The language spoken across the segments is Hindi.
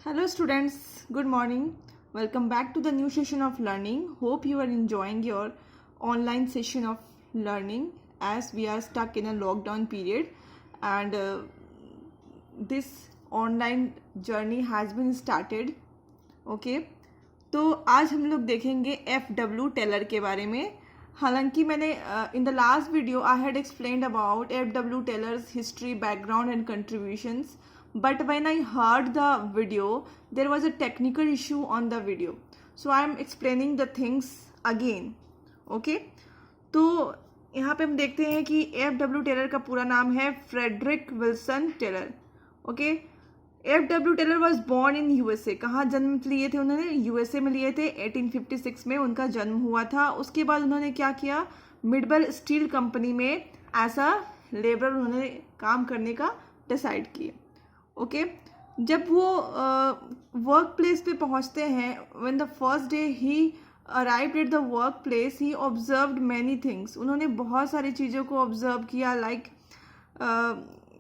Hello students, good morning. Welcome back to the new session of learning. Hope you are enjoying your online session of learning as we are stuck in a lockdown period and this online journey has been started. Okay, तो आज हम लोग देखेंगे FW टेलर के बारे में. हालांकि मैंने in the last video I had explained about FW Taylor's history, background and contributions. But when I heard the video, there was a technical issue on the video. So I am explaining the things again. Okay? तो यहाँ पे हम देखते हैं कि FW टेलर का पूरा नाम है Frederick Wilson Taylor. Okay, FW Taylor was born in USA. कहाँ जन्म लिए थे उन्होंने? USA में लिए थे. 1856 में उनका जन्म हुआ था. उसके बाद उन्होंने क्या किया? मिडवेल स्टील कंपनी में एज अ लेबर उन्होंने काम करने का डिसाइड किया. ओके, जब वो वर्क प्लेस पे पहुंचते हैं, when the first day he arrived at the work place he observed many things. उन्होंने बहुत सारी चीज़ों को ऑब्जर्व किया. Like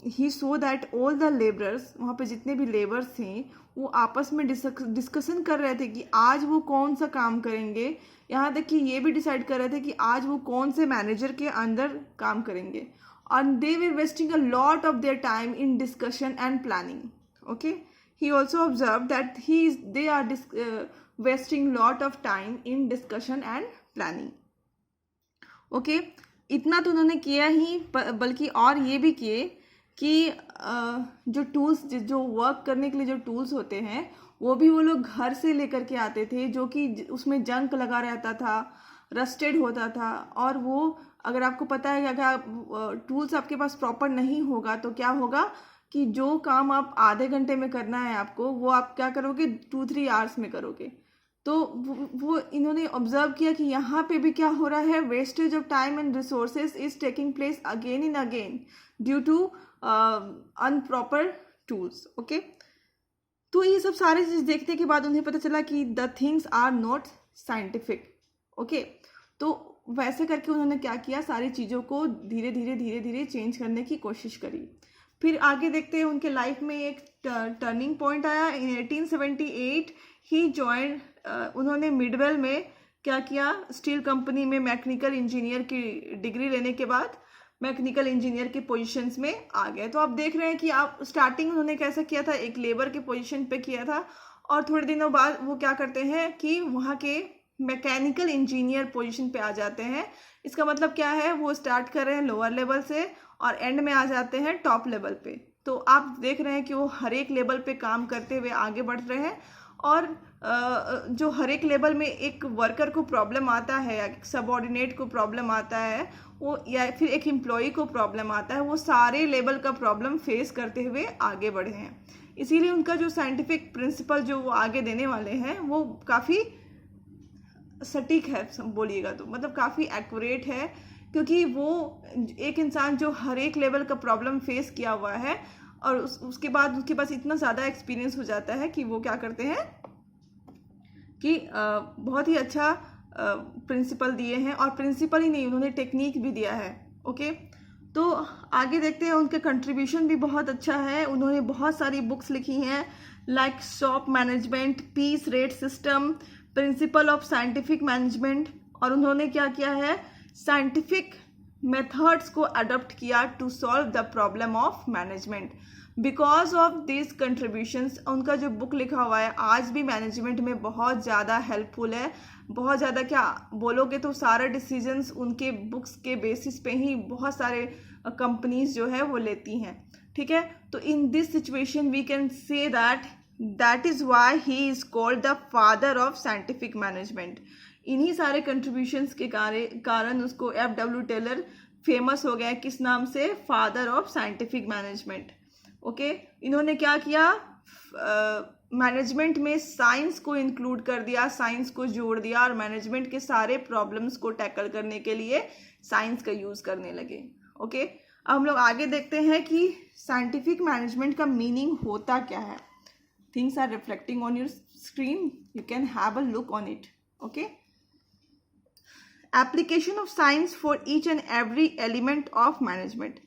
he so that all the labourers, वहाँ पे जितने भी लेबर्स थे वो आपस में डिस्कशन कर रहे थे कि आज वो कौन सा काम करेंगे. यहाँ तक कि ये भी डिसाइड कर रहे थे कि आज वो कौन से मैनेजर के अंदर काम करेंगे. And they were wasting a lot of their time in discussion and planning. Okay, he also observed that they are wasting lot of time in discussion and planning. Okay, इतना तो उन्होंने किया ही, बल्कि और ये भी किए कि जो टूल्स, जो वर्क करने के लिए जो टूल्स होते हैं वो भी वो लोग घर से लेकर के आते थे, जो कि उसमें जंक लगा रहता था, रस्टेड होता था. और वो अगर आपको पता है कि अगर टूल्स आपके पास प्रॉपर नहीं होगा तो क्या होगा कि जो काम आप आधे घंटे में करना है आपको, वो आप क्या करोगे 2-3 आवर्स में करोगे. तो वो इन्होंने ऑब्जर्व किया कि यहाँ पे भी क्या हो रहा है, wastage of time and resources is taking place again in again due to unproper tools. Okay, तो ये सब सारी चीज़ देखने के बाद उन्हें पता चला कि the things are not scientific. Okay, तो वैसे करके उन्होंने क्या किया, सारी चीज़ों को धीरे धीरे चेंज करने की कोशिश करी. फिर आगे देखते हैं उनके लाइफ में एक टर्निंग पॉइंट आया. इन 1878 ही जॉइन, उन्होंने मिडवेल में क्या किया, स्टील कंपनी में मैकेनिकल इंजीनियर की डिग्री लेने के बाद मैकेनिकल इंजीनियर की पोजीशंस में आ गए. तो आप देख रहे हैं कि आप स्टार्टिंग उन्होंने कैसा किया था, एक लेबर के पोजीशन पे किया था, और थोड़े दिनों बाद वो क्या करते हैं कि वहाँ के मैकेनिकल इंजीनियर पोजीशन पे आ जाते हैं. इसका मतलब क्या है, वो स्टार्ट कर रहे हैं लोअर लेवल से और एंड में आ जाते हैं टॉप लेवल पे. तो आप देख रहे हैं कि वो हर एक लेवल पे काम करते हुए आगे बढ़ रहे हैं. और जो हर एक लेवल में एक वर्कर को प्रॉब्लम आता है या सबऑर्डिनेट को प्रॉब्लम आता है, वो या फिर एक एम्प्लॉय को प्रॉब्लम आता है, वो सारे लेवल का प्रॉब्लम फेस करते हुए आगे बढ़े हैं. इसीलिए उनका जो साइंटिफिक प्रिंसिपल जो वो आगे देने वाले हैं वो काफ़ी सटीक है, बोलिएगा तो मतलब काफ़ी एक्यूरेट है, क्योंकि वो एक इंसान जो हर एक लेवल का प्रॉब्लम फेस किया हुआ है और उसके बाद उसके पास इतना ज़्यादा एक्सपीरियंस हो जाता है कि वो क्या करते हैं कि बहुत ही अच्छा प्रिंसिपल दिए हैं. और प्रिंसिपल ही नहीं, उन्होंने टेक्निक भी दिया है. ओके, तो आगे देखते हैं. उनके कंट्रीब्यूशन भी बहुत अच्छा है. उन्होंने बहुत सारी बुक्स लिखी हैं, like shop management, piece rate system, principle of scientific management. और उन्होंने क्या किया है, साइंटिफिक मेथड्स को अडॉप्ट किया to solve the problem of management. Because of this contributions उनका जो बुक लिखा हुआ है आज भी मैनेजमेंट में बहुत ज़्यादा हेल्पफुल है. बहुत ज़्यादा क्या बोलोगे तो सारे डिसीजंस उनके बुक्स के बेसिस पे ही बहुत सारे कंपनीज जो है वो लेती हैं. ठीक है, तो in this situation we can say that is why he is called the father of scientific management. इन्हीं सारे कंट्रीब्यूशंस के कारण उसको FW टेलर फेमस हो गया. किस नाम से? Father of scientific management. Okay, इन्होंने क्या किया, मैनेजमेंट में साइंस को इंक्लूड कर दिया, साइंस को जोड़ दिया और मैनेजमेंट के सारे प्रॉब्लम्स को टैकल करने के लिए साइंस का यूज़ करने लगे. ओके, अब हम लोग आगे देखते हैं कि साइंटिफिक मैनेजमेंट का मीनिंग होता क्या है. Things are reflecting on your screen. You can have a look on it. Okay. Application of science for each and every element of management.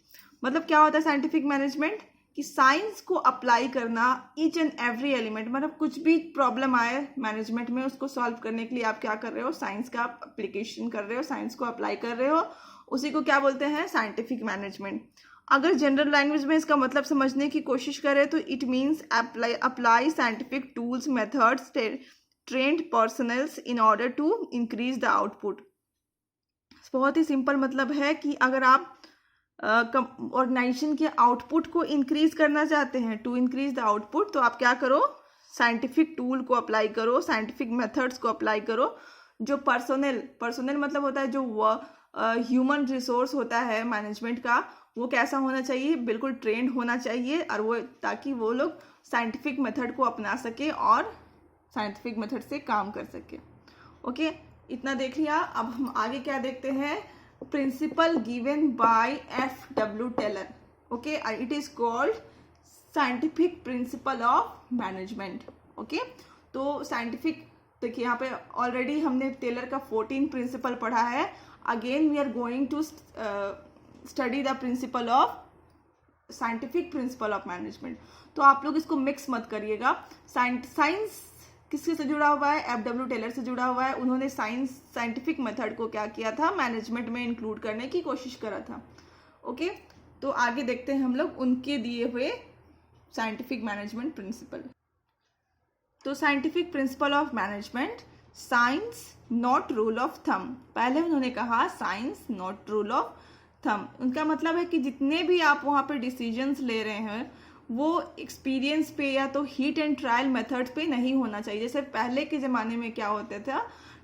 मतलब क्या होता है साइंटिफिक मैनेजमेंट, कि साइंस को अप्लाई करना ईच एंड एवरी एलिमेंट, मतलब कुछ भी प्रॉब्लम आए मैनेजमेंट में उसको सॉल्व करने के लिए आप क्या कर रहे हो, साइंस का एप्लीकेशन कर रहे हो, साइंस को अप्लाई कर रहे हो, उसी को क्या बोलते हैं, साइंटिफिक मैनेजमेंट। अगर जनरल लैंग्वेज में इसका मतलब समझने की कोशिश करें तो it means apply scientific tools methods trained personnels in order to increase the output. बहुत ही सिंपल मतलब है कि अगर आप ऑर्गेनाइजेशन के आउटपुट को इंक्रीज करना चाहते हैं, टू इंक्रीज द आउटपुट, तो आप क्या करो, साइंटिफिक टूल को अप्लाई करो, साइंटिफिक मेथड्स को अप्लाई करो। जो पर्सोनल मतलब होता है जो ह्यूमन रिसोर्स होता है मैनेजमेंट का, वो कैसा होना चाहिए, बिल्कुल ट्रेंड होना चाहिए, और वो ताकि वो लोग साइंटिफिक मेथड को अपना सके और साइंटिफिक मेथड से काम कर सके। ओके, इतना देख लिया। अब हम आगे क्या देखते हैं, principle given by F.W. Taylor. Okay, it is called scientific principle of management. Okay, तो साइंटिफिक, देखिए यहाँ पे ऑलरेडी हमने टेलर का 14 प्रिंसिपल पढ़ा है। Again we are going to study the principle of scientific principle of management. तो आप लोग इसको मिक्स मत करिएगा। साइंस किससे से जुड़ा हुआ है, F.W. टेलर से जुड़ा हुआ है। उन्होंने साइंटिफिक मेथड को क्या किया था, मैनेजमेंट में इंक्लूड करने की कोशिश करा था। ओके, तो आगे देखते हैं हम लोग उनके दिए हुए साइंटिफिक मैनेजमेंट प्रिंसिपल। तो scientific principle of management, science not rule of thumb. पहले उन्होंने कहा science not rule of thumb. उनका मतलब है कि जितने भी आप वहाँ पे डिसीजंस ले रहे हैं वो एक्सपीरियंस पे या तो हिट एंड ट्रायल मेथड्स पे नहीं होना चाहिए। जैसे पहले के ज़माने में क्या होता था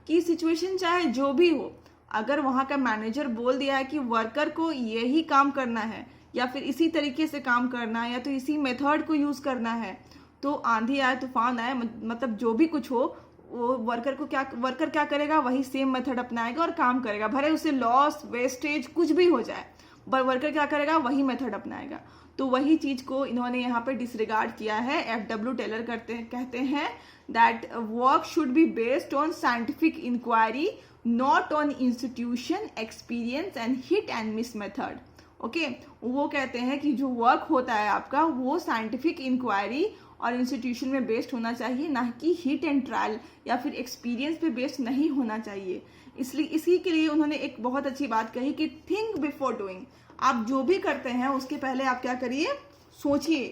कि सिचुएशन चाहे जो भी हो, अगर वहाँ का मैनेजर बोल दिया है कि वर्कर को यही काम करना है या फिर इसी तरीके से काम करना है या तो इसी मेथड को यूज़ करना है, तो आंधी आए तूफान आए, मतलब जो भी कुछ हो, वो वर्कर क्या करेगा, वही सेम मेथड अपनाएगा और काम करेगा, भले उसे लॉस वेस्टेज कुछ भी हो जाए, पर वर्कर क्या करेगा, वही मेथड अपनाएगा। तो वही चीज को इन्होंने यहाँ पे डिसरिगार्ड किया है। F.W. टेलर कहते हैं that work should be based on scientific inquiry, not on institution experience and hit and miss method. Okay, वो कहते हैं कि जो वर्क होता है आपका वो साइंटिफिक इंक्वायरी और इंस्टीट्यूशन में बेस्ड होना चाहिए, ना कि हिट एंड ट्रायल या फिर एक्सपीरियंस पे बेस्ड नहीं होना चाहिए। इसलिए इसी के लिए उन्होंने एक बहुत अच्छी बात कही कि थिंक बिफोर डूइंग। आप जो भी करते हैं उसके पहले आप क्या करिए, सोचिए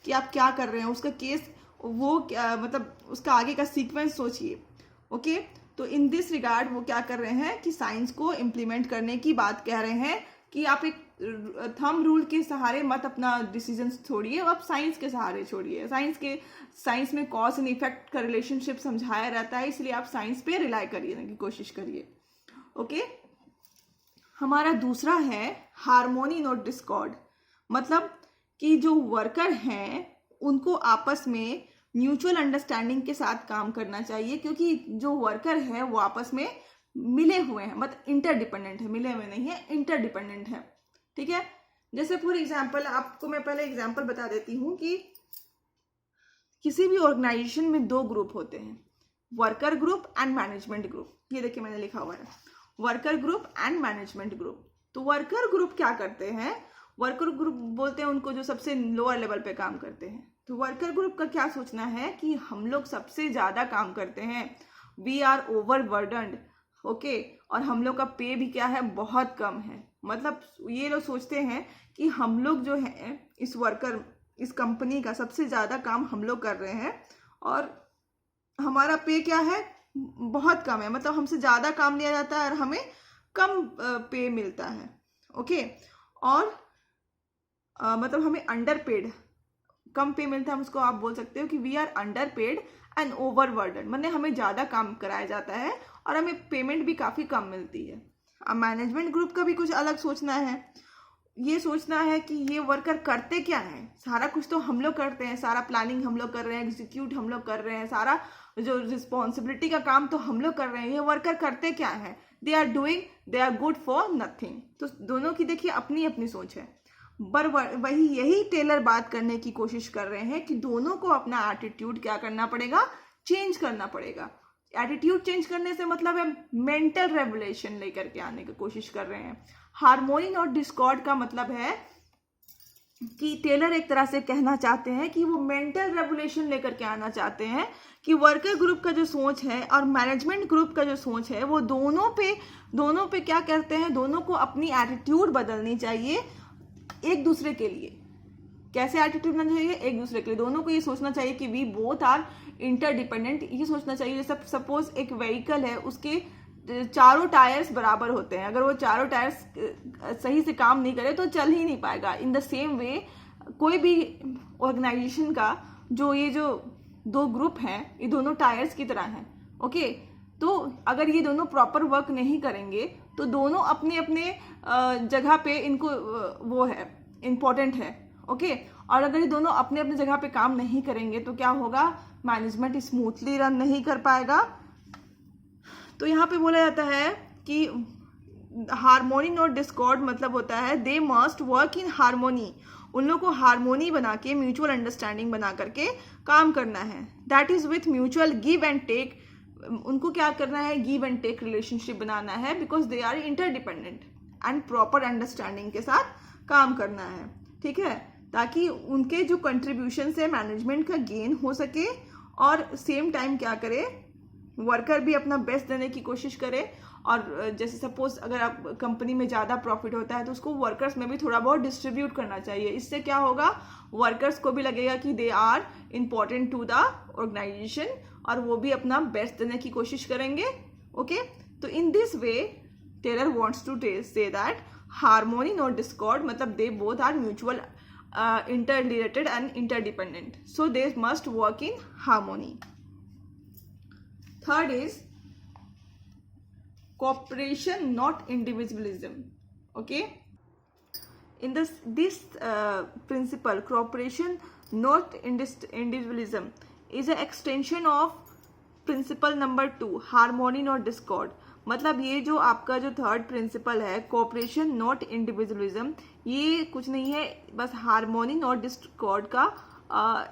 कि आप क्या कर रहे हैं, उसका केस वो क्या, मतलब उसका आगे का सीक्वेंस सोचिए। ओके, तो इन दिस रिगार्ड वो क्या कर रहे हैं कि साइंस को इम्प्लीमेंट करने की बात कह रहे हैं कि आप एक थंब रूल के सहारे मत अपना डिसीजन छोड़िए, आप साइंस के सहारे छोड़िए। साइंस में कॉज एंड इफेक्ट का रिलेशनशिप समझाया रहता है, इसलिए आप साइंस पे रिलाई करिए की कोशिश करिए। ओके, हमारा दूसरा है हार्मोनी नॉट डिस्कॉर्ड। मतलब कि जो वर्कर हैं उनको आपस में म्यूचुअल अंडरस्टैंडिंग के साथ काम करना चाहिए, क्योंकि जो वर्कर है वो आपस में मिले हुए हैं, मतलब इंटरडिपेंडेंट है, मिले हुए नहीं है, इंटरडिपेंडेंट है। ठीक है, जैसे फॉर एग्जांपल आपको मैं पहले एग्जांपल बता देती हूँ कि किसी भी ऑर्गेनाइजेशन में दो ग्रुप होते हैं, worker group and management group. ये देखिए मैंने लिखा हुआ है worker group and management group. तो वर्कर ग्रुप क्या करते हैं, वर्कर ग्रुप बोलते हैं उनको जो सबसे लोअर लेवल पे काम करते हैं। तो वर्कर ग्रुप का क्या सोचना है कि हम लोग सबसे ज्यादा काम करते हैं, वी आर ओवरबर्डन्ड। ओके, और हम लोग का पे भी क्या है, बहुत कम है। मतलब ये लोग सोचते हैं कि हम लोग जो है इस कंपनी का सबसे ज्यादा काम हम लोग कर रहे हैं और हमारा पे क्या है, बहुत कम है, मतलब हमसे ज्यादा काम लिया जाता है और हमें कम पे मिलता है। ओके, और मतलब हमें अंडर पेड, कम पे मिलता है, उसको आप बोल सकते हो कि we are underpaid and overburden, मतलब हमें ज्यादा काम कराया जाता है और हमें पेमेंट भी काफी कम मिलती है। अब मैनेजमेंट ग्रुप का भी कुछ अलग सोचना है, ये सोचना है कि ये वर्कर करते क्या है, सारा कुछ तो हम लोग करते हैं, सारा प्लानिंग हम लोग कर रहे हैं, एग्जीक्यूट हम लोग कर रहे हैं, सारा जो रिस्पॉन्सिबिलिटी का काम तो हम लोग कर रहे हैं, ये वर्कर करते क्या है, they are good for nothing. तो दोनों की देखिए अपनी अपनी सोच है। पर वही यही टेलर बात करने की कोशिश कर रहे हैं कि दोनों को अपना एटीट्यूड क्या करना पड़ेगा, चेंज करना पड़ेगा। एटीट्यूड चेंज करने से मतलब है मेंटल रेवोल्यूशन लेकर के आने की कोशिश कर रहे हैं। हार्मोनी और डिस्कॉर्ड का मतलब है कि टेलर एक तरह से कहना चाहते हैं कि वो मेंटल रेवोल्यूशन लेकर के आना चाहते हैं कि वर्कर ग्रुप का जो सोच है और मैनेजमेंट ग्रुप का जो सोच है वो दोनों पे क्या करते हैं, दोनों को अपनी एटीट्यूड बदलनी चाहिए एक दूसरे के लिए। कैसे एटीट्यूड बनना चाहिए एक दूसरे के लिए, दोनों को ये सोचना चाहिए कि वी बोथ आर इंटरडिपेंडेंट। ये सोचना चाहिए जैसे सपोज एक व्हीकल है, उसके चारों टायर्स बराबर होते हैं, अगर वो चारों टायर्स सही से काम नहीं करे तो चल ही नहीं पाएगा। इन द सेम वे कोई भी ऑर्गेनाइजेशन का ये जो दो ग्रुप हैं ये दोनों टायर्स की तरह हैं। ओके, तो अगर ये दोनों प्रॉपर वर्क नहीं करेंगे तो दोनों अपने अपने जगह पे इनको वो है इम्पोर्टेंट है। ओके, और अगर ये दोनों अपने अपने जगह पे काम नहीं करेंगे तो क्या होगा, मैनेजमेंट स्मूथली रन नहीं कर पाएगा। तो यहाँ पे बोला जाता है कि हारमोनी नॉट डिस्कॉर्ड, मतलब होता है they must work in harmony. उन लोगों को हारमोनी बना के म्यूचुअल अंडरस्टैंडिंग बना करके काम करना है। That is with mutual give and take. उनको क्या करना है, गिव एंड टेक रिलेशनशिप बनाना है, because they are interdependent and proper understanding के साथ काम करना है। ठीक है, ताकि उनके जो कंट्रीब्यूशन है मैनेजमेंट का गेन हो सके और सेम टाइम क्या करे, वर्कर भी अपना बेस्ट देने की कोशिश करे। और जैसे सपोज अगर आप कंपनी में ज़्यादा प्रॉफिट होता है तो उसको वर्कर्स में भी थोड़ा बहुत डिस्ट्रीब्यूट करना चाहिए। इससे क्या होगा, वर्कर्स को भी लगेगा कि they are important to the organisation और वो भी अपना बेस्ट देने की कोशिश करेंगे। ओके, तो in this way Taylor wants to say that harmony not discord, मतलब they both are mutual interrelated and interdependent, so they must work in harmony. Third is cooperation, not individualism. Okay, in this principle, cooperation not individualism is an extension of principle number 2, harmony not discord. मतलब ये जो आपका जो थर्ड प्रिंसिपल है कोऑपरेशन नॉट इंडिविजुअलिज्म, ये कुछ नहीं है, बस हारमोनी नॉट डिस्कॉर्ड का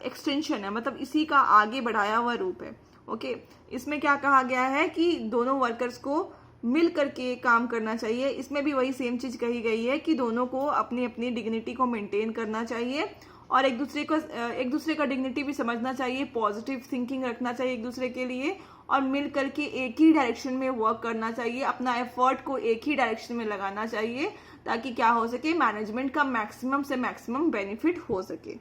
एक्सटेंशन है, मतलब इसी का आगे बढ़ाया हुआ रूप है। ओके, इसमें क्या कहा गया है कि दोनों वर्कर्स को मिल करके काम करना चाहिए। इसमें भी वही सेम चीज कही गई है कि दोनों को अपनी अपनी डिग्निटी को मेंटेन करना चाहिए और एक दूसरे का डिग्निटी भी समझना चाहिए, पॉजिटिव थिंकिंग रखना चाहिए एक दूसरे के लिए और मिल करके एक ही डायरेक्शन में वर्क करना चाहिए, अपना एफर्ट को एक ही डायरेक्शन में लगाना चाहिए ताकि क्या हो सके, मैनेजमेंट का मैक्सिमम से मैक्सिमम बेनिफिट हो सके।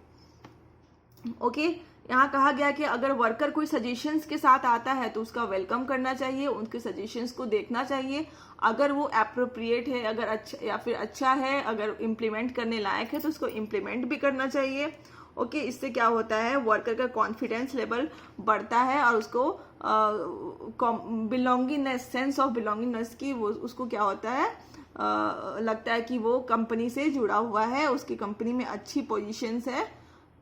ओके, यहाँ कहा गया कि अगर वर्कर कोई सजेशंस के साथ आता है तो उसका वेलकम करना चाहिए, उनके सजेशंस को देखना चाहिए, अगर वो एप्रोप्रिएट है, अगर अच्छा या फिर अच्छा है, अगर इम्प्लीमेंट करने लायक है तो उसको इम्प्लीमेंट भी करना चाहिए। ओके, इससे क्या होता है, वर्कर का कॉन्फिडेंस लेवल बढ़ता है और उसको बिलोंगिंगनेस, सेंस ऑफ बिलोंगिंगनेस की वो उसको क्या होता है, लगता है कि वो कंपनी से जुड़ा हुआ है, उसकी कंपनी में अच्छी पोजीशंस है।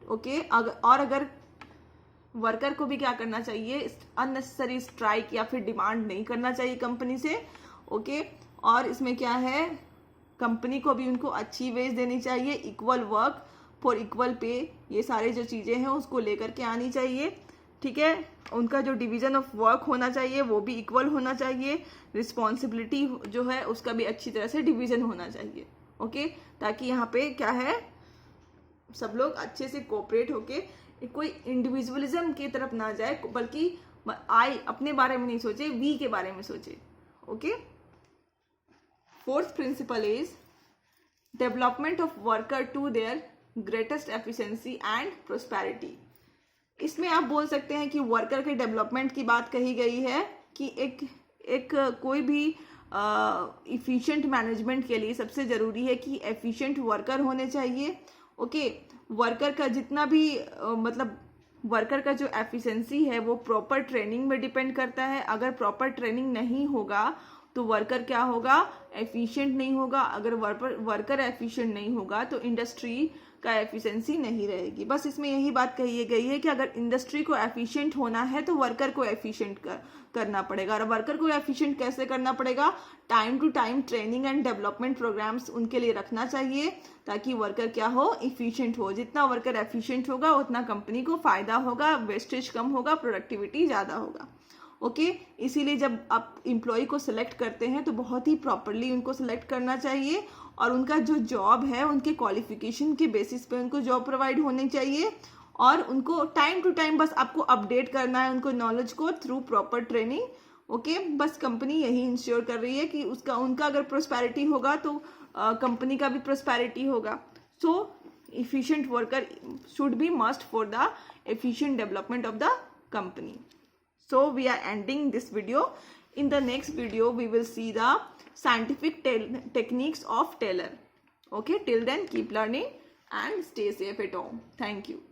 ओके, अगर वर्कर को भी क्या करना चाहिए, अननेसेसरी स्ट्राइक या फिर डिमांड नहीं करना चाहिए कंपनी से। ओके, और इसमें क्या है, कंपनी को भी उनको अच्छी वेज देनी चाहिए, equal work for equal pay, ये सारे जो चीज़ें हैं उसको लेकर के आनी चाहिए। ठीक है, उनका जो डिवीजन ऑफ वर्क होना चाहिए वो भी इक्वल होना चाहिए, रिस्पॉन्सिबिलिटी जो है उसका भी अच्छी तरह से डिवीजन होना चाहिए। ओके, ताकि यहाँ पे क्या है, सब लोग अच्छे से कोऑपरेट होके कोई इंडिविजुअलिज्म की तरफ ना जाए, बल्कि अपने बारे में नहीं सोचे, वी के बारे में सोचे। Okay, fourth principle is development of worker to their greatest efficiency and prosperity. इसमें आप बोल सकते हैं कि वर्कर के डेवलपमेंट की बात कही गई है कि एक कोई भी इफिशिएंट मैनेजमेंट के लिए सबसे ज़रूरी है कि एफिशिएंट वर्कर होने चाहिए। ओके, वर्कर का जितना भी मतलब वर्कर का जो एफिशिएंसी है वो प्रॉपर ट्रेनिंग में डिपेंड करता है। अगर प्रॉपर ट्रेनिंग नहीं होगा तो वर्कर क्या होगा, एफिशिएंट नहीं होगा। अगर वर्कर एफिशिएंट नहीं होगा तो इंडस्ट्री का एफिशिएंसी नहीं रहेगी। बस इसमें यही बात कही गई है कि अगर इंडस्ट्री को एफिशिएंट होना है तो वर्कर को एफिशिएंट करना पड़ेगा। और वर्कर को एफिशिएंट कैसे करना पड़ेगा, time to time training and development programmes उनके लिए रखना चाहिए ताकि वर्कर क्या हो, एफिशिएंट हो। जितना वर्कर एफिशिएंट होगा उतना कंपनी को फायदा होगा, वेस्टेज कम होगा, प्रोडक्टिविटी ज़्यादा होगा। ओके, इसीलिए जब आप एम्प्लॉय को सिलेक्ट करते हैं तो बहुत ही प्रॉपरली उनको सिलेक्ट करना चाहिए और उनका जो जॉब है उनके क्वालिफिकेशन के बेसिस पे उनको जॉब प्रोवाइड होनी चाहिए, और उनको टाइम टू टाइम बस आपको अपडेट करना है उनको नॉलेज को थ्रू प्रॉपर ट्रेनिंग। ओके, बस कंपनी यही इंश्योर कर रही है कि उनका अगर प्रोस्पेरिटी होगा तो कंपनी का भी प्रोस्पेरिटी होगा। सो efficient worker should be must for the efficient development of the company. So we are ending this video. In the next video we will see the scientific techniques of tailor. Okay, till then keep learning and stay safe at home. Thank you.